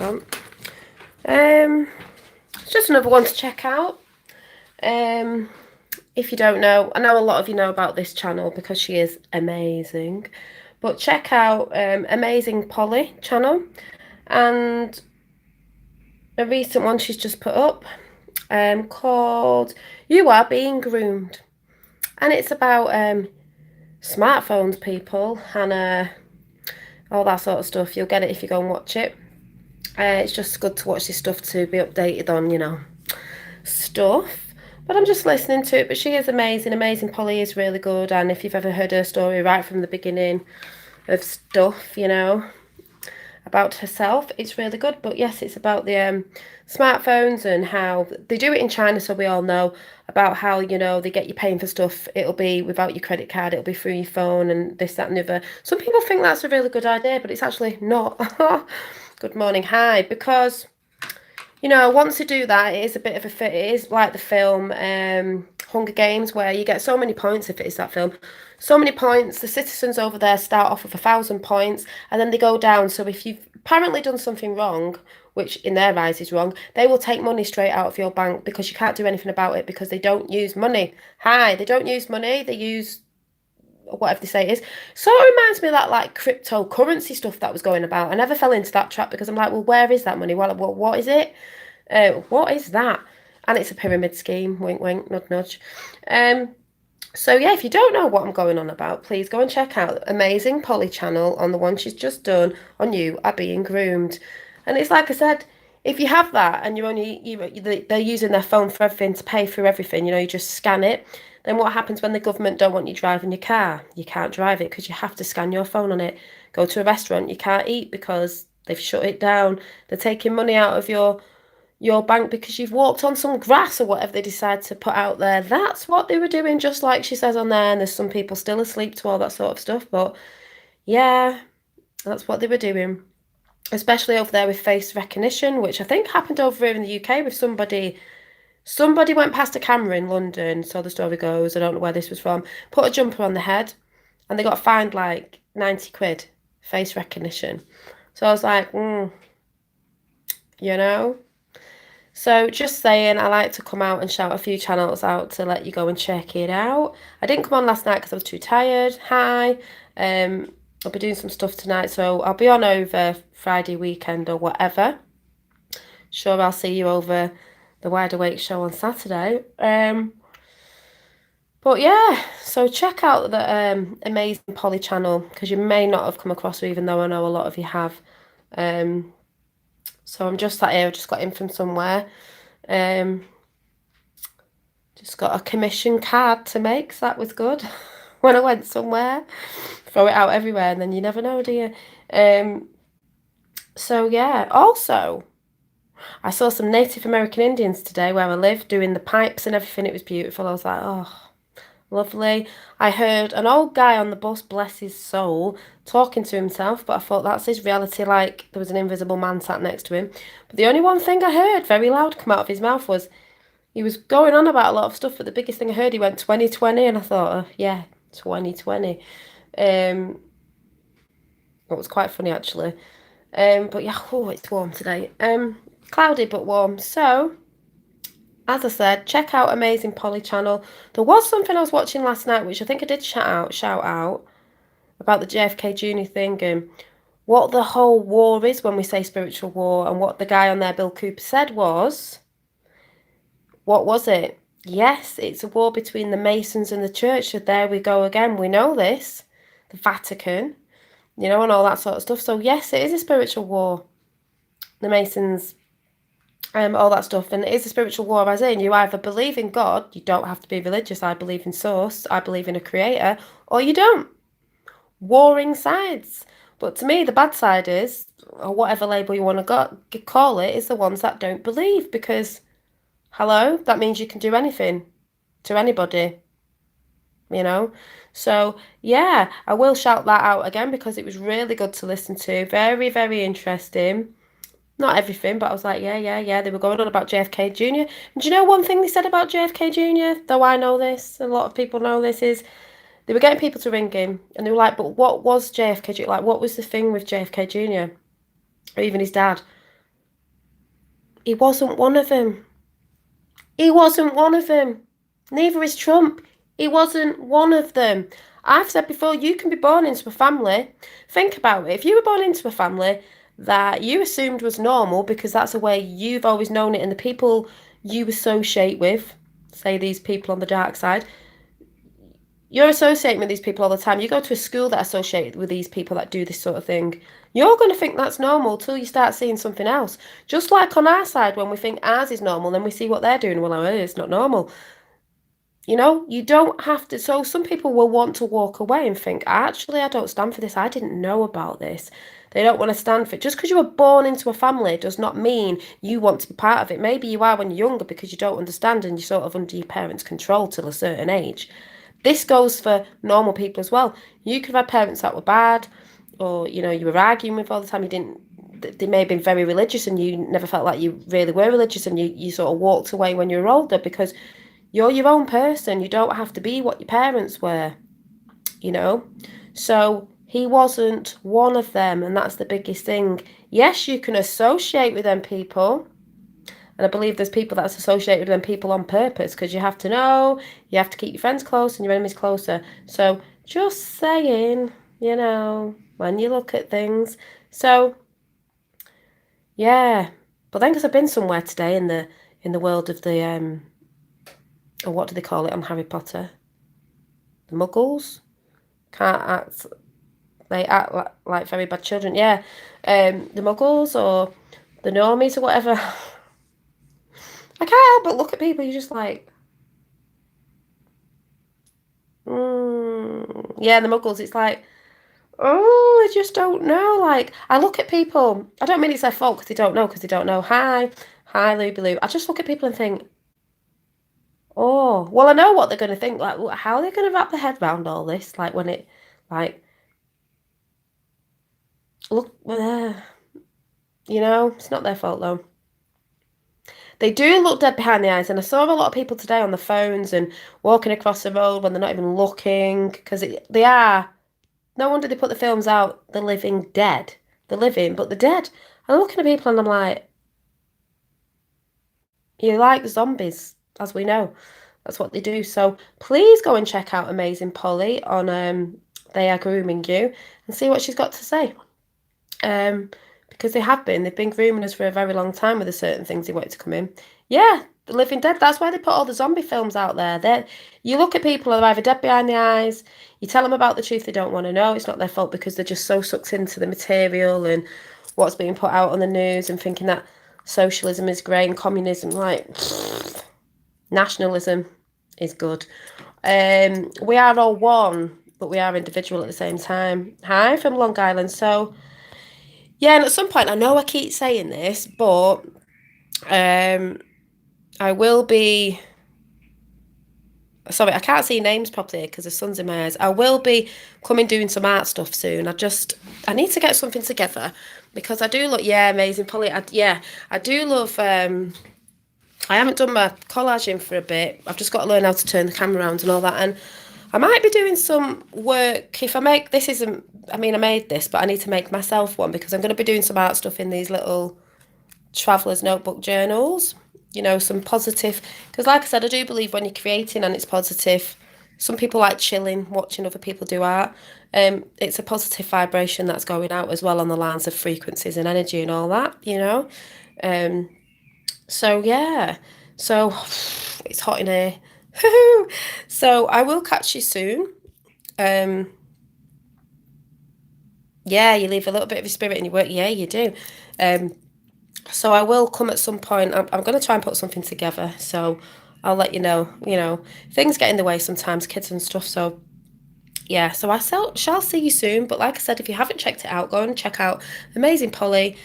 account. It's just another one to check out. If you don't know, I know a lot of you know about this channel because she is amazing. But check out Amazing Polly channel, and a recent one she's just put up called You Are Being Groomed. And it's about smartphones, people, and all that sort of stuff. You'll get it if you go and watch it. It's just good to watch this stuff to be updated on, stuff. But I'm just listening to it. But she is amazing. Amazing Polly is really good. And if you've ever heard her story right from the beginning of stuff, about herself, it's really good. But yes, it's about the smartphones and how they do it in China, so we all know about how they get you paying for stuff. It'll be without your credit card, it'll be through your phone, and this, that, and the other. Some people think that's a really good idea, but it's actually not. Good morning, hi, because once you do that, it is a bit of a fit. It is like the film Hunger Games, where you get so many points. If it is that film, so many points. The citizens over there start off with 1,000 points, and then they go down. So if you've apparently done something wrong, which in their eyes is wrong, they will take money straight out of your bank because you can't do anything about it because they don't use money. They don't use money. They use whatever they say it is. So it reminds me of that like cryptocurrency stuff that was going about. I never fell into that trap because I'm like, well, where is that money? Well, what is it? What is that? And it's a pyramid scheme. Wink, wink, nudge, nudge. So yeah, if you don't know what I'm going on about, please go and check out Amazing Polly channel on the one she's just done on You Are Being Groomed. And it's like I said, if you have that and they're using their phone for everything to pay for everything, you just scan it. Then what happens when the government don't want you driving your car? You can't drive it because you have to scan your phone on it. Go to a restaurant, you can't eat because they've shut it down. They're taking money out of your bank because you've walked on some grass or whatever they decide to put out there. That's what they were doing, just like she says on there, and there's some people still asleep to all that sort of stuff. But yeah, that's what they were doing. Especially over there with face recognition, which I think happened over here in the UK with somebody. Somebody went past a camera in London, so the story goes, I don't know where this was from, put a jumper on the head, and they got fined like 90 quid, face recognition. So I was like, So just saying, I like to come out and shout a few channels out to let you go and check it out. I didn't come on last night because I was too tired. Hi. I'll be doing some stuff tonight, so I'll be on over Friday weekend or whatever. Sure, I'll see you over the Wide Awake show on Saturday. But yeah, so check out the Amazing Polly channel because you may not have come across her, even though I know a lot of you have. So I'm just sat here, I just got in from somewhere. Just got a commission card to make, so that was good. When I went somewhere, throw it out everywhere, and then you never know, do you? So yeah, also, I saw some Native American Indians today where I live doing the pipes and everything. It was beautiful. I was like, oh, lovely. I heard an old guy on the bus, bless his soul, talking to himself, but I thought that's his reality, like there was an invisible man sat next to him. But the only one thing I heard very loud come out of his mouth was, he was going on about a lot of stuff, but the biggest thing I heard, he went 2020, and I thought, oh, yeah, 2020. It was quite funny, actually. But yeah, it's warm today. Cloudy but warm. So, as I said, check out Amazing Polly channel. There was something I was watching last night, which I think I did shout out about the JFK Jr. thing and what the whole war is when we say spiritual war, and what the guy on there, Bill Cooper, said was, what was it? Yes, it's a war between the Masons and the church. So there we go again. We know this. The Vatican, and all that sort of stuff. So yes, it is a spiritual war. The Masons, all that stuff. And it is a spiritual war, as in you either believe in God, you don't have to be religious, I believe in source, I believe in a creator, or you don't. Warring sides. But to me, the bad side is, or whatever label you want to call it, is the ones that don't believe. Because, hello, that means you can do anything to anybody. So yeah, I will shout that out again because it was really good to listen to. Very, very interesting. Not everything, but I was like, yeah. They were going on about JFK Jr. And do you know one thing they said about JFK Jr., though I know this, a lot of people know this, is they were getting people to ring him, and they were like, but what was JFK Jr.? Like, what was the thing with JFK Jr.? Or even his dad? He wasn't one of them. He wasn't one of them. Neither is Trump. He wasn't one of them. I've said before, you can be born into a family. Think about it. If you were born into a family that you assumed was normal because that's the way you've always known it, and the people you associate with, say these people on the dark side, you're associating with these people all the time. You go to a school that associated with these people that do this sort of thing. You're going to think that's normal till you start seeing something else. Just like on our side, when we think ours is normal, then we see what they're doing. Well, oh, it's not normal. You know, you don't have to. So some people will want to walk away and think, actually, I don't stand for this. I didn't know about this. They don't want to stand for it. Just because you were born into a family does not mean you want to be part of it. Maybe you are when you're younger because you don't understand and you're sort of under your parents' control till a certain age. This goes for normal people as well. You could have had parents that were bad, or you were arguing with all the time. You didn't. They may have been very religious, and you never felt like you really were religious, and you sort of walked away when you were older because you're your own person. You don't have to be what your parents were, you know. So he wasn't one of them, and that's the biggest thing. Yes, you can associate with them people. And I believe there's people that's associated with them people on purpose because you have to know, you have to keep your friends close and your enemies closer. So just saying, when you look at things. So yeah. But then because I've been somewhere today in the world of the or what do they call it on Harry Potter? The Muggles? Can't act they act like very bad children. Yeah. The Muggles or the normies or whatever. I can't help but look at people. You're just like, yeah, the Muggles. It's like, oh, I just don't know. Like, I look at people. I don't mean it's their fault because they don't know. Hi, hi, Looby Loo. I just look at people and think, oh, well, I know what they're going to think. Like, how are they going to wrap their head around all this? Like, when it, like, look, it's not their fault though. They do look dead behind the eyes, and I saw a lot of people today on the phones and walking across the road when they're not even looking because they are. No wonder they put the films out. The living dead, the living, but the dead. I'm looking at people and I'm like, you like zombies, as we know. That's what they do. So please go and check out Amazing Polly on They Are Grooming You and see what she's got to say. Because they've been grooming us for a very long time with the certain things they wanted to come in. Yeah, The Living Dead. That's why they put all the zombie films out there. You look at people who are either dead behind the eyes, you tell them about the truth they don't want to know. It's not their fault because they're just so sucked into the material and what's being put out on the news and thinking that socialism is great and communism, like, nationalism is good. We are all one, but we are individual at the same time. Hi from Long Island. So yeah, and at some point, I know I keep saying this, but I will be. Sorry, I can't see names properly because the sun's in my eyes. I will be coming doing some art stuff soon. I need to get something together because I do look, yeah, amazing, Polly. I do love. I haven't done my collaging for a bit. I've just got to learn how to turn the camera around and all that, and I might be doing some work if I make this isn't. I mean, I made this, but I need to make myself one because I'm going to be doing some art stuff in these little traveler's notebook journals. Some positive. Because, like I said, I do believe when you're creating and it's positive, some people like chilling, watching other people do art. It's a positive vibration that's going out as well on the lines of frequencies and energy and all that. So yeah. So it's hot in here. So I will catch you soon. Yeah, you leave a little bit of your spirit in your work. Yeah, you do. So I will come at some point. I'm going to try and put something together. So I'll let you know. Things get in the way sometimes, kids and stuff. So yeah, so I shall see you soon. But like I said, if you haven't checked it out, go and check out Amazing Polly.